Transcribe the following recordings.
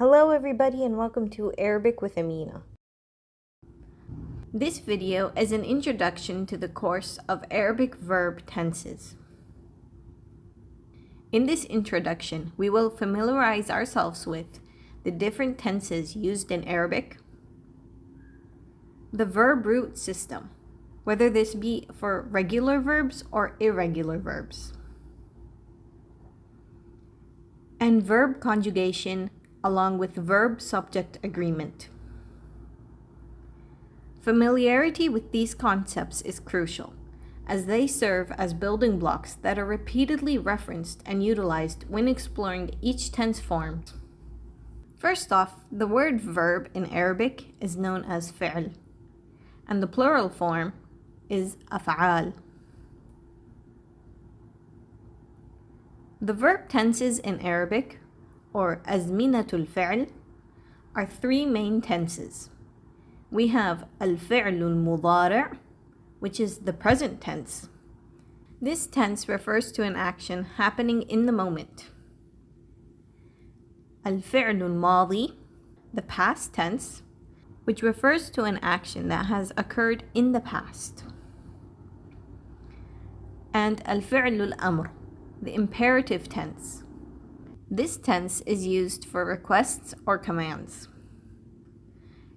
Hello everybody and welcome to Arabic with Amina. This video is an introduction to the course of Arabic verb tenses. In this introduction, we will familiarize ourselves with the different tenses used in Arabic, the verb root system, whether this be for regular verbs or irregular verbs, and verb conjugation along with verb-subject agreement. Familiarity with these concepts is crucial, as they serve as building blocks that are repeatedly referenced and utilized when exploring each tense form. First off, the word verb in Arabic is known as fi'l, and the plural form is af'al. The verb tenses in Arabic, or azminatul fi'l, are three main tenses. We have al-fi'lul mudari', which is the present tense. This tense refers to an action happening in the moment. Al-fi'lul madi, the past tense, which refers to an action that has occurred in the past. And al-fi'lul amr, the imperative tense. This tense is used for requests or commands.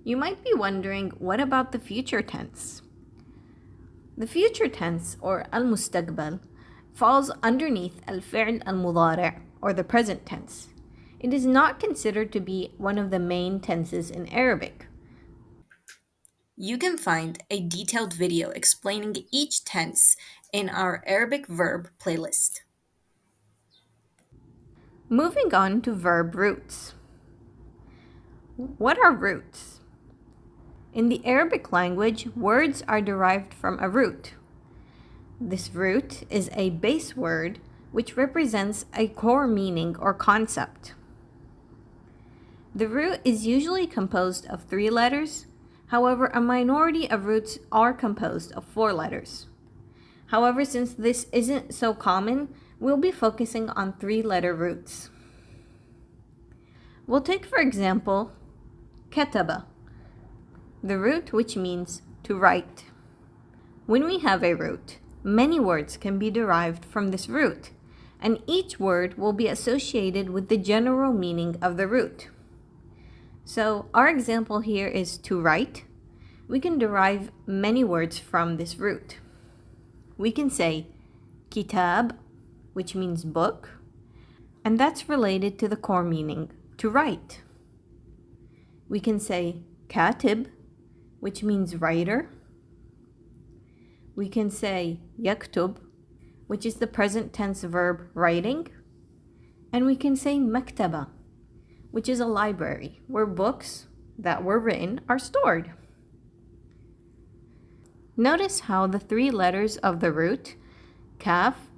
You might be wondering, what about the future tense? The future tense, or al-mustaqbal, falls underneath al-fi'l al-mudari', or the present tense. It is not considered to be one of the main tenses in Arabic. You can find a detailed video explaining each tense in our Arabic verb playlist. Moving on to verb roots. What are roots? In the Arabic language, words are derived from a root. This root is a base word which represents a core meaning or concept. The root is usually composed of 3 letters. However, a minority of roots are composed of 4 letters. However, since this isn't so common, we'll be focusing on 3-letter roots. We'll take, for example, kataba, the root which means to write. When we have a root, many words can be derived from this root, and each word will be associated with the general meaning of the root. So our example here is to write. We can derive many words from this root. We can say kitab, which means book, and that's related to the core meaning, to write. We can say katib, which means writer. We can say yaktub, which is the present tense verb writing. And we can say maktaba, which is a library where books that were written are stored. Notice how the 3 letters of the root, kaf,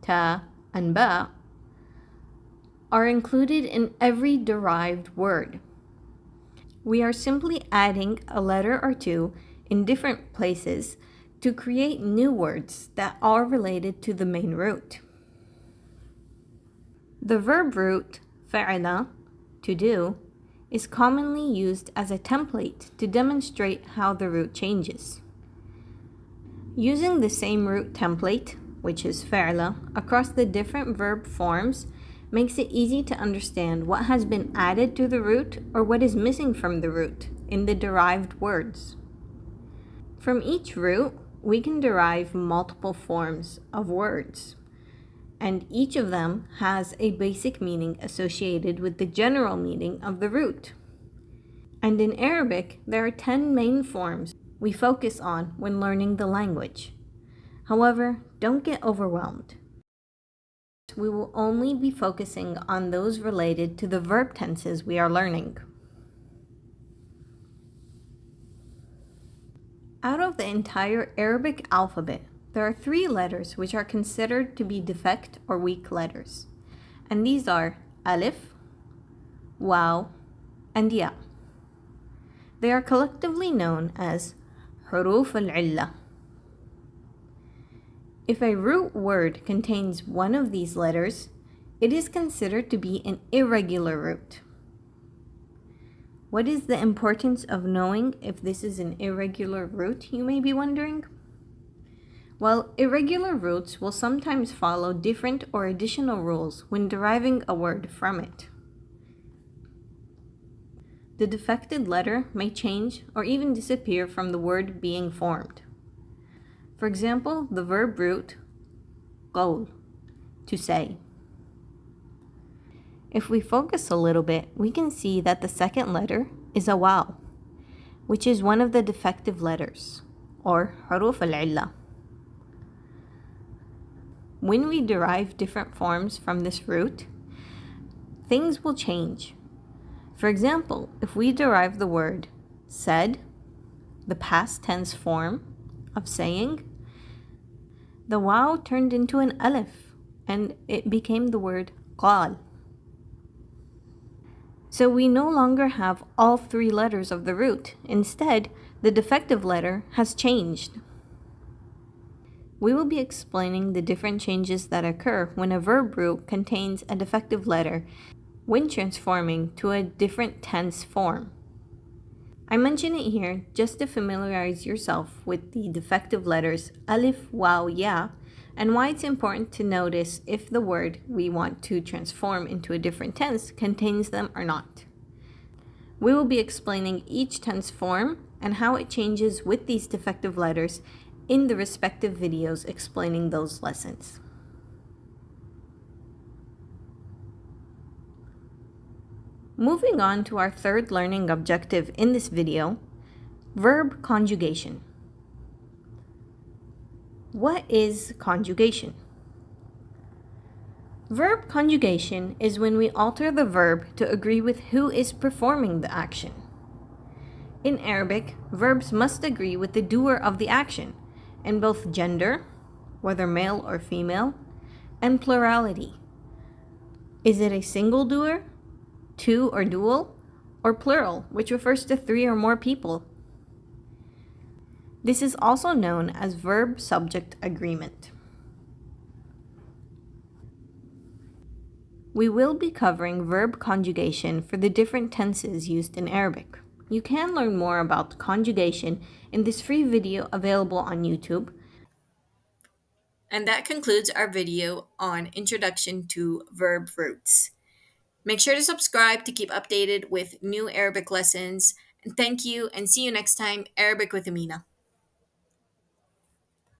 ta, and ba, are included in every derived word. We are simply adding a letter or 2 in different places to create new words that are related to the main root. The verb root, fa'ala, to do, is commonly used as a template to demonstrate how the root changes. Using the same root template, which is fa'ala, across the different verb forms makes it easy to understand what has been added to the root or what is missing from the root in the derived words. From each root, we can derive multiple forms of words, and each of them has a basic meaning associated with the general meaning of the root. And in Arabic, there are 10 main forms we focus on when learning the language. However, don't get overwhelmed. We will only be focusing on those related to the verb tenses we are learning. Out of the entire Arabic alphabet, there are 3 letters which are considered to be defect or weak letters, and these are alif, waw, and ya. They are collectively known as huruf al-'illah. If a root word contains one of these letters, it is considered to be an irregular root. What is the importance of knowing if this is an irregular root, you may be wondering? Well, irregular roots will sometimes follow different or additional rules when deriving a word from it. The defected letter may change or even disappear from the word being formed. For example, the verb root قول, to say. If we focus a little bit, we can see that the second letter is a vowel, which is one of the defective letters, or حروف العلة. When we derive different forms from this root, things will change. For example, if we derive the word said, the past tense form of saying, the waw turned into an alif and it became the word قال. So we no longer have all three letters of the root. Instead, the defective letter has changed. We will be explaining the different changes that occur when a verb root contains a defective letter when transforming to a different tense form. I mention it here just to familiarize yourself with the defective letters alif, waw, ya, and why it's important to notice if the word we want to transform into a different tense contains them or not. We will be explaining each tense form and how it changes with these defective letters in the respective videos explaining those lessons. Moving on to our third learning objective in this video, verb conjugation. What is conjugation? Verb conjugation is when we alter the verb to agree with who is performing the action. In Arabic, verbs must agree with the doer of the action in both gender, whether male or female, and plurality. Is it a single doer, two or dual, or plural, which refers to three or more people? This is also known as verb-subject agreement. We will be covering verb conjugation for the different tenses used in Arabic. You can learn more about conjugation in this free video available on YouTube. And that concludes our video on Introduction to Verb Roots. Make sure to subscribe to keep updated with new Arabic lessons. And thank you, and see you next time. Arabic with Amina.